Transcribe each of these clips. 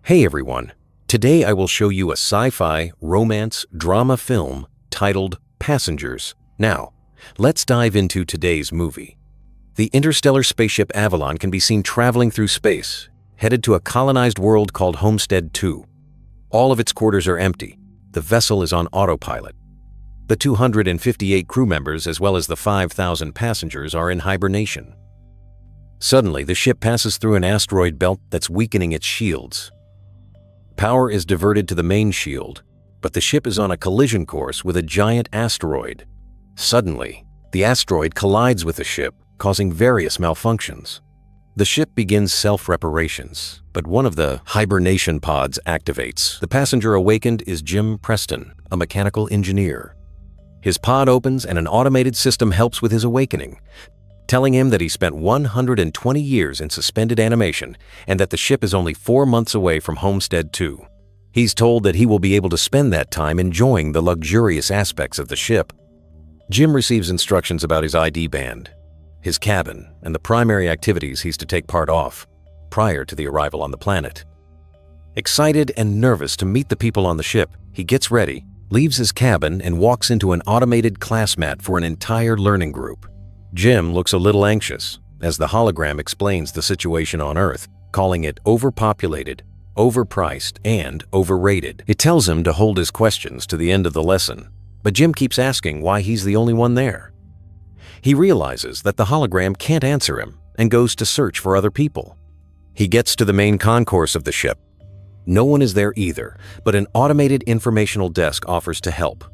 Hey everyone, today I will show you a sci-fi romance drama film titled Passengers. Now, let's dive into today's movie. The interstellar spaceship Avalon can be seen traveling through space, headed to a colonized world called Homestead 2. All of its quarters are empty. The vessel is on autopilot. The 258 crew members as well as the 5,000 passengers are in hibernation. Suddenly, the ship passes through an asteroid belt that's weakening its shields. Power is diverted to the main shield, but the ship is on a collision course with a giant asteroid. Suddenly, the asteroid collides with the ship, causing various malfunctions. The ship begins self-reparations, but one of the hibernation pods activates. The passenger awakened is Jim Preston, a mechanical engineer. His pod opens and an automated system helps with his awakening, telling him that he spent 120 years in suspended animation and that the ship is only 4 months away from Homestead 2. He's told that he will be able to spend that time enjoying the luxurious aspects of the ship. Jim receives instructions about his ID band, his cabin, and the primary activities he's to take part of prior to the arrival on the planet. Excited and nervous to meet the people on the ship, he gets ready, leaves his cabin, and walks into an automated class mat for an entire learning group. Jim looks a little anxious as the hologram explains the situation on Earth, calling it overpopulated, overpriced, and overrated. It tells him to hold his questions to the end of the lesson, but Jim keeps asking why he's the only one there. He realizes that the hologram can't answer him and goes to search for other people. He gets to the main concourse of the ship. No one is there either, but an automated informational desk offers to help.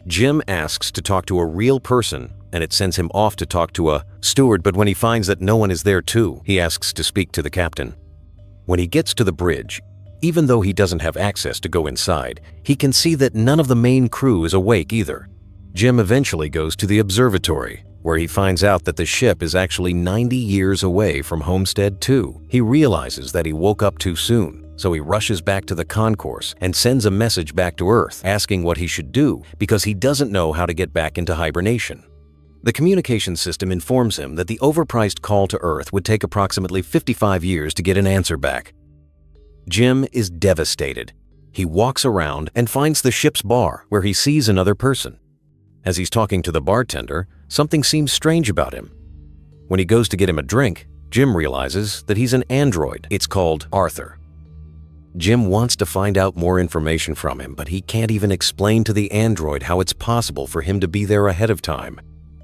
Jim asks to talk to a real person, and it sends him off to talk to a steward, but when he finds that no one is there too, he asks to speak to the captain. When he gets to the bridge, even though he doesn't have access to go inside, he can see that none of the main crew is awake either. Jim eventually goes to the observatory, where he finds out that the ship is actually 90 years away from Homestead 2. He realizes that he woke up too soon, so he rushes back to the concourse and sends a message back to Earth asking what he should do because he doesn't know how to get back into hibernation. The communication system informs him that the overpriced call to Earth would take approximately 55 years to get an answer back. Jim is devastated. He walks around and finds the ship's bar where he sees another person. As he's talking to the bartender, something seems strange about him. When he goes to get him a drink, Jim realizes that he's an android. It's called Arthur. Jim wants to find out more information from him, but he can't even explain to the android how it's possible for him to be there ahead of time.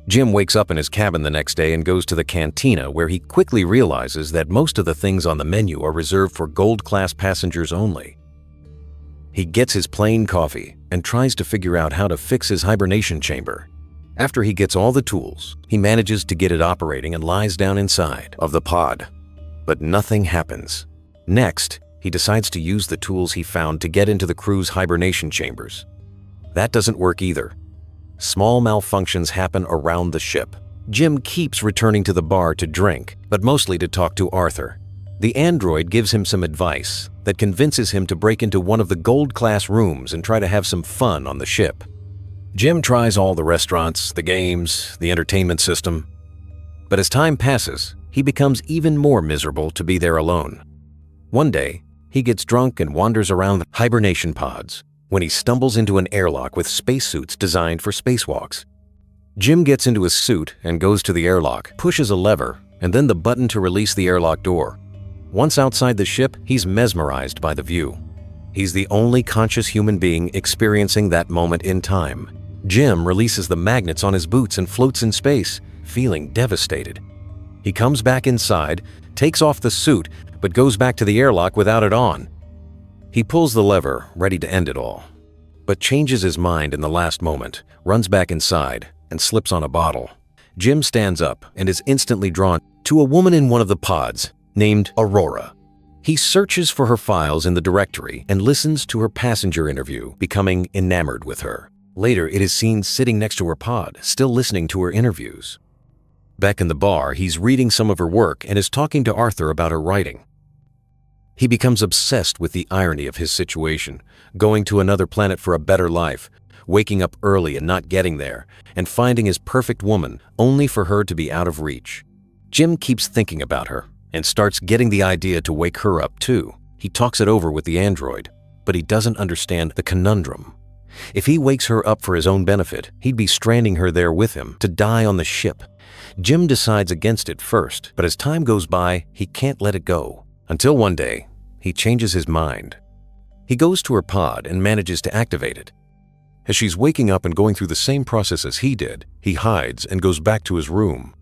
Jim wakes up in his cabin the next day and goes to the cantina, where he quickly realizes that most of the things on the menu are reserved for gold-class passengers only. He gets his plain coffee and tries to figure out how to fix his hibernation chamber. After he gets all the tools, he manages to get it operating and lies down inside of the pod. But nothing happens. Next, he decides to use the tools he found to get into the crew's hibernation chambers. That doesn't work either. Small malfunctions happen around the ship. Jim keeps returning to the bar to drink, but mostly to talk to Arthur. The android gives him some advice that convinces him to break into one of the gold-class rooms and try to have some fun on the ship. Jim tries all the restaurants, the games, the entertainment system. But as time passes, he becomes even more miserable to be there alone. One day, he gets drunk and wanders around the hibernation pods when he stumbles into an airlock with spacesuits designed for spacewalks. Jim gets into his suit and goes to the airlock, pushes a lever, and then the button to release the airlock door. Once outside the ship, he's mesmerized by the view. He's the only conscious human being experiencing that moment in time. Jim releases the magnets on his boots and floats in space, feeling devastated. He comes back inside, takes off the suit, but goes back to the airlock without it on. He pulls the lever, ready to end it all, but changes his mind in the last moment, runs back inside, and slips on a bottle. Jim stands up and is instantly drawn to a woman in one of the pods named Aurora. He searches for her files in the directory and listens to her passenger interview, becoming enamored with her. Later, it is seen sitting next to her pod, still listening to her interviews. Back in the bar, he's reading some of her work and is talking to Arthur about her writing. He becomes obsessed with the irony of his situation, going to another planet for a better life, waking up early and not getting there, and finding his perfect woman only for her to be out of reach. Jim keeps thinking about her and starts getting the idea to wake her up too. He talks it over with the android, but he doesn't understand the conundrum. If he wakes her up for his own benefit, he'd be stranding her there with him to die on the ship. Jim decides against it first, but as time goes by, he can't let it go. Until one day, he changes his mind. He goes to her pod and manages to activate it. As she's waking up and going through the same process as he did, he hides and goes back to his room.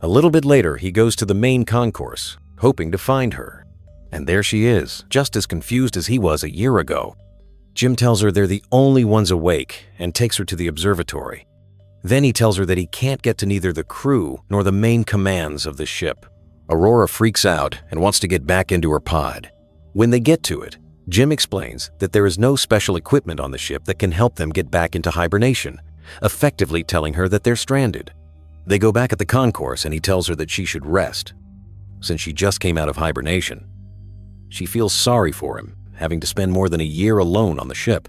A little bit later, he goes to the main concourse, hoping to find her. And there she is, just as confused as he was a year ago. Jim tells her they're the only ones awake and takes her to the observatory. Then he tells her that he can't get to neither the crew nor the main commands of the ship. Aurora freaks out and wants to get back into her pod. When they get to it, Jim explains that there is no special equipment on the ship that can help them get back into hibernation, effectively telling her that they're stranded. They go back at the concourse and he tells her that she should rest, since she just came out of hibernation. She feels sorry for him, having to spend more than a year alone on the ship.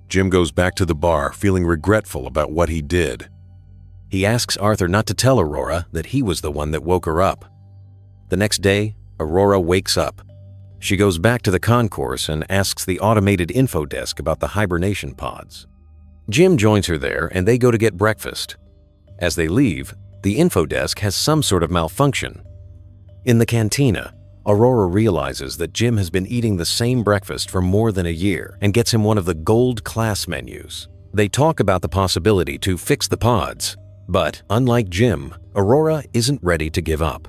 Jim goes back to the bar, feeling regretful about what he did. He asks Arthur not to tell Aurora that he was the one that woke her up. The next day, Aurora wakes up. She goes back to the concourse and asks the automated info desk about the hibernation pods. Jim joins her there and they go to get breakfast. As they leave, the info desk has some sort of malfunction. In the cantina, Aurora realizes that Jim has been eating the same breakfast for more than a year and gets him one of the gold class menus. They talk about the possibility to fix the pods, but unlike Jim, Aurora isn't ready to give up.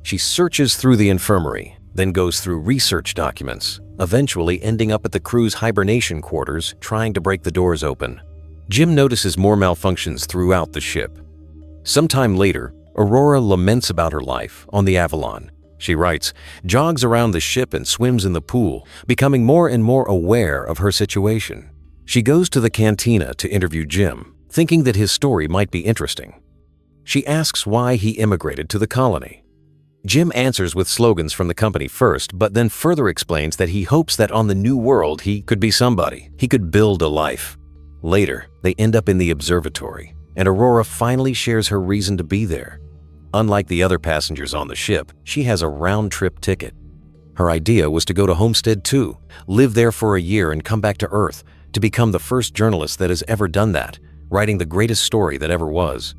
She searches through the infirmary, then goes through research documents, eventually ending up at the crew's hibernation quarters trying to break the doors open. Jim notices more malfunctions throughout the ship. Sometime later, Aurora laments about her life on the Avalon. She writes, jogs around the ship and swims in the pool, becoming more and more aware of her situation. She goes to the cantina to interview Jim, thinking that his story might be interesting. She asks why he immigrated to the colony. Jim answers with slogans from the company first, but then further explains that he hopes that on the new world he could be somebody. He could build a life. Later, they end up in the observatory, and Aurora finally shares her reason to be there. Unlike the other passengers on the ship, she has a round-trip ticket. Her idea was to go to Homestead 2, live there for a year and come back to Earth to become the first journalist that has ever done that, writing the greatest story that ever was.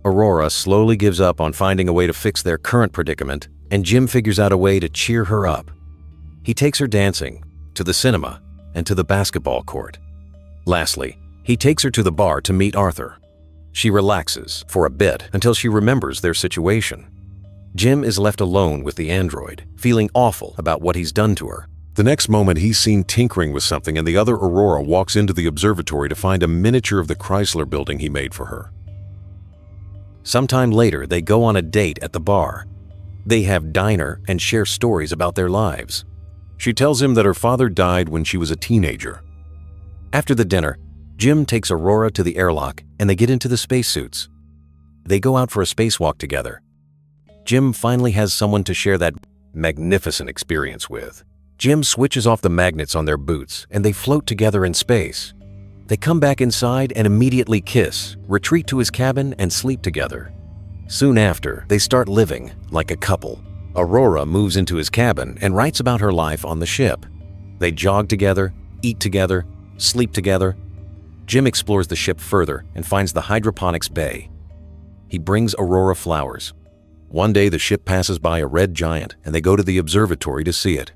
Aurora slowly gives up on finding a way to fix their current predicament, and Jim figures out a way to cheer her up. He takes her dancing, to the cinema, and to the basketball court. Lastly, he takes her to the bar to meet Arthur. She relaxes for a bit until she remembers their situation. Jim is left alone with the android, feeling awful about what he's done to her. The next moment, he's seen tinkering with something, and the other Aurora walks into the observatory to find a miniature of the Chrysler building he made for her. Sometime later, they go on a date at the bar. They have diner and share stories about their lives. She tells him that her father died when she was a teenager. After the dinner, Jim takes Aurora to the airlock and they get into the spacesuits. They go out for a spacewalk together. Jim finally has someone to share that magnificent experience with. Jim switches off the magnets on their boots and they float together in space. They come back inside and immediately kiss, retreat to his cabin and sleep together. Soon after, they start living like a couple. Aurora moves into his cabin and writes about her life on the ship. They jog together, eat together, sleep together. Jim explores the ship further and finds the hydroponics bay. He brings Aurora flowers. One day the ship passes by a red giant and they go to the observatory to see it.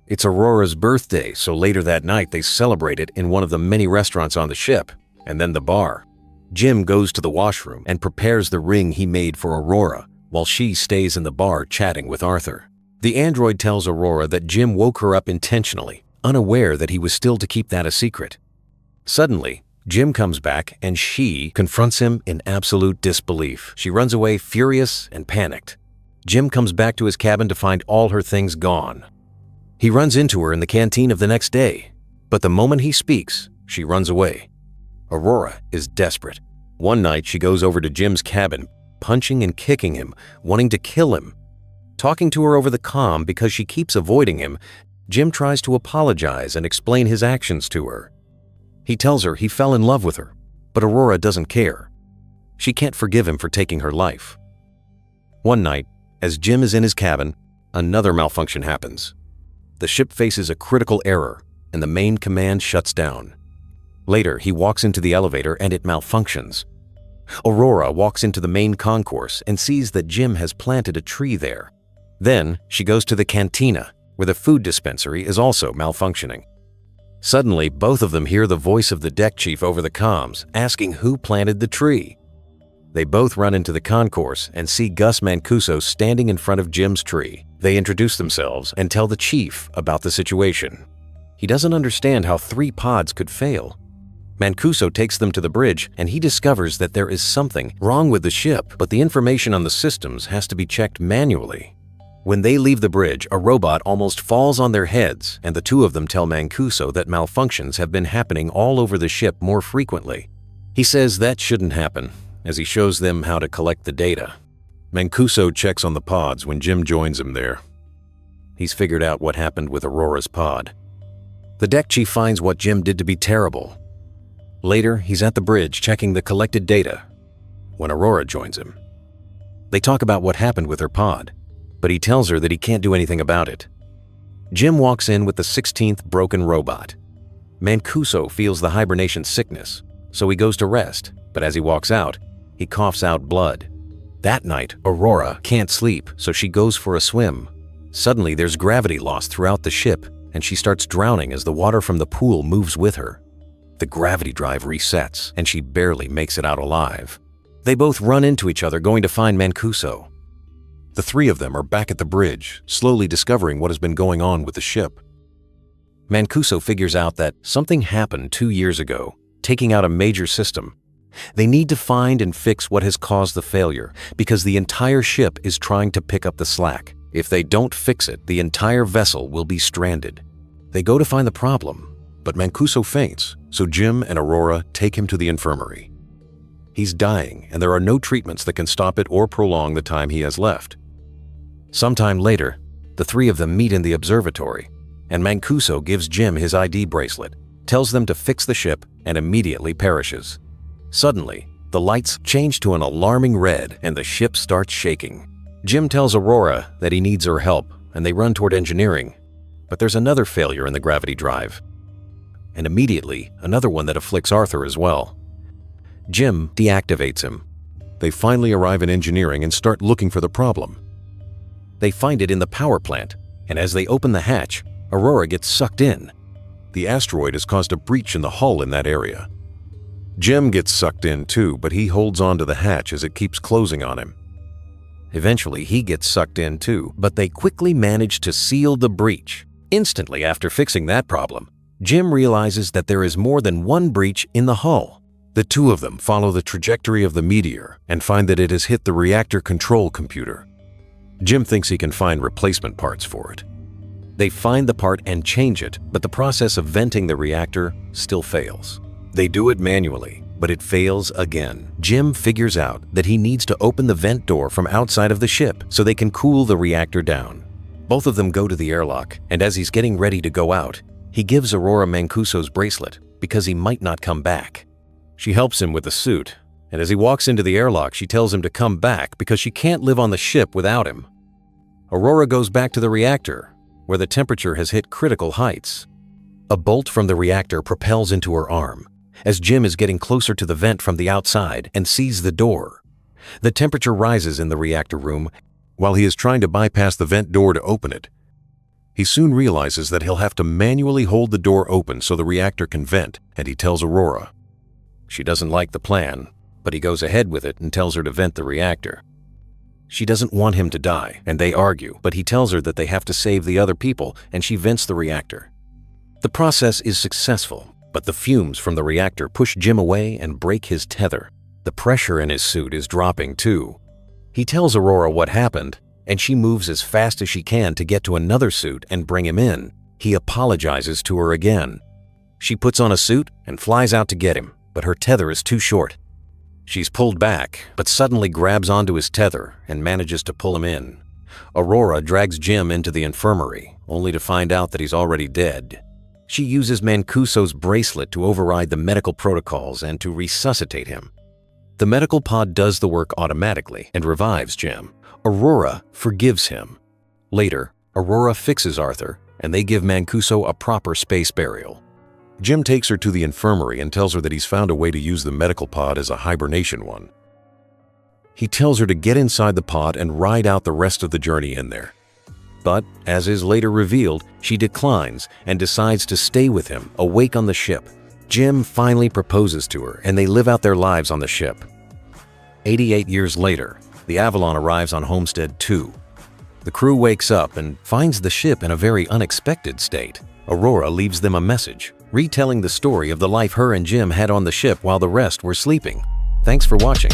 It's Aurora's birthday, so later that night they celebrate it in one of the many restaurants on the ship, and then the bar. Jim goes to the washroom and prepares the ring he made for Aurora, while she stays in the bar chatting with Arthur. The android tells Aurora that Jim woke her up intentionally, unaware that he was still to keep that a secret. Suddenly, Jim comes back and she confronts him in absolute disbelief. She runs away furious and panicked. Jim comes back to his cabin to find all her things gone. He runs into her in the canteen of the next day, but the moment he speaks, she runs away. Aurora is desperate. One night, she goes over to Jim's cabin, punching and kicking him, wanting to kill him. Talking to her over the comm because she keeps avoiding him, Jim tries to apologize and explain his actions to her. He tells her he fell in love with her, but Aurora doesn't care. She can't forgive him for taking her life. One night, as Jim is in his cabin, another malfunction happens. The ship faces a critical error, and the main command shuts down. Later, he walks into the elevator and it malfunctions. Aurora walks into the main concourse and sees that Jim has planted a tree there. Then, she goes to the cantina, where the food dispensary is also malfunctioning. Suddenly, both of them hear the voice of the deck chief over the comms, asking who planted the tree. They both run into the concourse and see Gus Mancuso standing in front of Jim's tree. They introduce themselves and tell the chief about the situation. He doesn't understand how 3 pods could fail. Mancuso takes them to the bridge and he discovers that there is something wrong with the ship, but the information on the systems has to be checked manually. When they leave the bridge, a robot almost falls on their heads, and the two of them tell Mancuso that malfunctions have been happening all over the ship more frequently. He says that shouldn't happen, as he shows them how to collect the data. Mancuso checks on the pods when Jim joins him there. He's figured out what happened with Aurora's pod. The deck chief finds what Jim did to be terrible. Later, he's at the bridge checking the collected data when Aurora joins him. They talk about what happened with her pod, but he tells her that he can't do anything about it. Jim walks in with the 16th broken robot. Mancuso feels the hibernation sickness, so he goes to rest, but as he walks out, he coughs out blood. That night, Aurora can't sleep, so she goes for a swim. Suddenly, there's gravity loss throughout the ship, and she starts drowning as the water from the pool moves with her. The gravity drive resets, and she barely makes it out alive. They both run into each other going to find Mancuso. The 3 of them are back at the bridge, slowly discovering what has been going on with the ship. Mancuso figures out that something happened 2 years ago, taking out a major system. They need to find and fix what has caused the failure, because the entire ship is trying to pick up the slack. If they don't fix it, the entire vessel will be stranded. They go to find the problem, but Mancuso faints, so Jim and Aurora take him to the infirmary. He's dying, and there are no treatments that can stop it or prolong the time he has left. Sometime later, the 3 of them meet in the observatory, and Mancuso gives Jim his ID bracelet, tells them to fix the ship, and immediately perishes. Suddenly, the lights change to an alarming red and the ship starts shaking. Jim tells Aurora that he needs her help, and they run toward engineering. But there's another failure in the gravity drive, and immediately another one that afflicts Arthur as well. Jim deactivates him. They finally arrive in engineering and start looking for the problem. They find it in the power plant, and as they open the hatch, Aurora gets sucked in. The asteroid has caused a breach in the hull in that area. Jim gets sucked in too, but he holds on to the hatch as it keeps closing on him. Eventually, he gets sucked in too, but they quickly manage to seal the breach. Instantly after fixing that problem, Jim realizes that there is more than one breach in the hull. The 2 of them follow the trajectory of the meteor and find that it has hit the reactor control computer. Jim thinks he can find replacement parts for it. They find the part and change it, but the process of venting the reactor still fails. They do it manually, but it fails again. Jim figures out that he needs to open the vent door from outside of the ship so they can cool the reactor down. Both of them go to the airlock, and as he's getting ready to go out, he gives Aurora Mancuso's bracelet because he might not come back. She helps him with the suit, and as he walks into the airlock, she tells him to come back because she can't live on the ship without him. Aurora goes back to the reactor, where the temperature has hit critical heights. A bolt from the reactor propels into her arm, as Jim is getting closer to the vent from the outside and sees the door. The temperature rises in the reactor room while he is trying to bypass the vent door to open it. He soon realizes that he'll have to manually hold the door open so the reactor can vent, and he tells Aurora. She doesn't like the plan, but he goes ahead with it and tells her to vent the reactor. She doesn't want him to die, and they argue, but he tells her that they have to save the other people, and she vents the reactor. The process is successful, but the fumes from the reactor push Jim away and break his tether. The pressure in his suit is dropping too. He tells Aurora what happened, and she moves as fast as she can to get to another suit and bring him in. He apologizes to her again. She puts on a suit and flies out to get him, but her tether is too short. She's pulled back, but suddenly grabs onto his tether and manages to pull him in. Aurora drags Jim into the infirmary, only to find out that he's already dead. She uses Mancuso's bracelet to override the medical protocols and to resuscitate him. The medical pod does the work automatically and revives Jim. Aurora forgives him. Later, Aurora fixes Arthur and they give Mancuso a proper space burial. Jim takes her to the infirmary and tells her that he's found a way to use the medical pod as a hibernation one. He tells her to get inside the pod and ride out the rest of the journey in there. But, as is later revealed, she declines and decides to stay with him, awake on the ship. Jim finally proposes to her, and they live out their lives on the ship. 88 years later, the Avalon arrives on Homestead 2. The crew wakes up and finds the ship in a very unexpected state. Aurora leaves them a message, retelling the story of the life her and Jim had on the ship while the rest were sleeping. Thanks for watching.